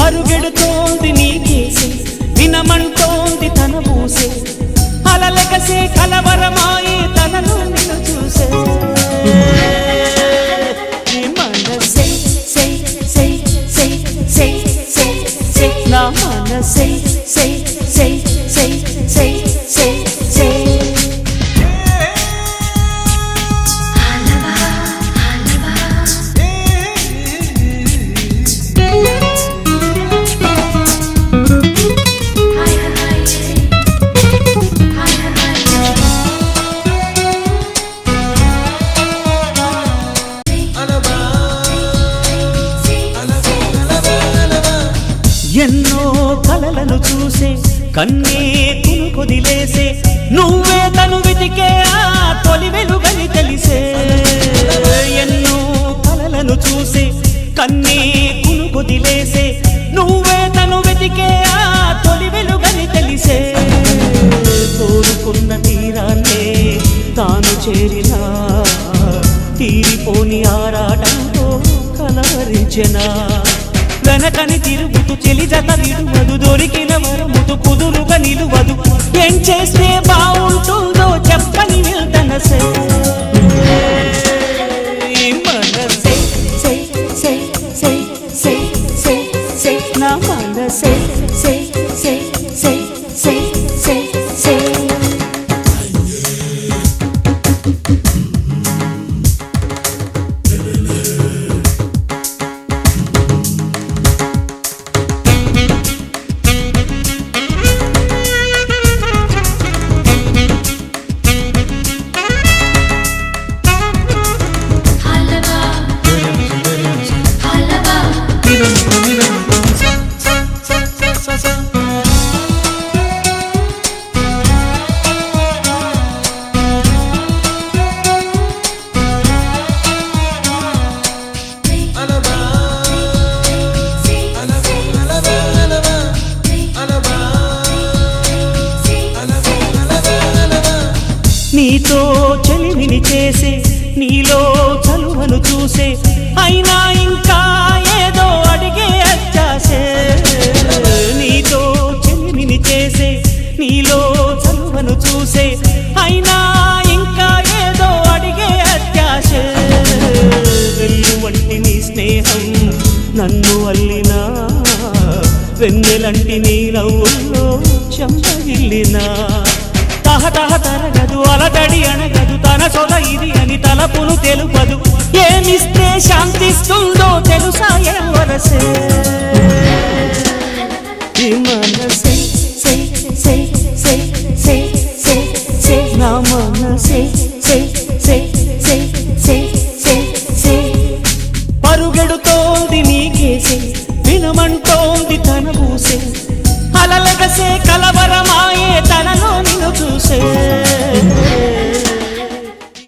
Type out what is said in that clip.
అరుగెడుతోంది నీకేసే వినమంటోంది తన ఊసే అలలెగసే కలవరమాయి తనలో నిన్ను చూసే మనసే సే సే సే సే సే సే నా మనసే సే సే సే సే సే సే ఎన్నో కలలను చూసే కన్నే కునుకొదిలేసే నువ్వే తను వెతికే ఆ తొలి వెలుగని తెలిసే ఎన్నో కలలను చూసే కన్నే కునుకొదిలేసే నువ్వే తను వెతికే ఆ తొలి వెలుగని తెలిసే కోరుకున్న తీరాన్నే తాను చేరినా తీరిపోని ఆరాటంతో కలవరించెనా వెనకని తిరుగుతూ చెలి జత విడువదు దొరికిన వరముదు కుదురుగా నిలువదు ఏం చేస్తే బాగుంటుందో చెప్పని వెళ్తనసే మనసే సే సే సే సే సే సే నా మనసే సే సే సే సే సే సే నీతో చెలిమిని చేసే నీలో చలువను చూసే అయినా ఇంకా ఏదో అడిగే అచ్చాసే నీతో చెలిమిని చేసే నీలో చలువను చూసే అయినా ఇంకా ఏదో అడిగే అత్యాసే వెన్ను వంటి నీ స్నేహం నన్ను అల్లినా వెన్నెలంటి నీ నవ్వుల్లో చెంపగిల్లినా తహతహ తరగదు అలదడి అనగదు తన సొల ఇది అని తలపును తెలుపదు ఏమిస్తే శాంతిస్తుందో తెలుసా ఎవరసే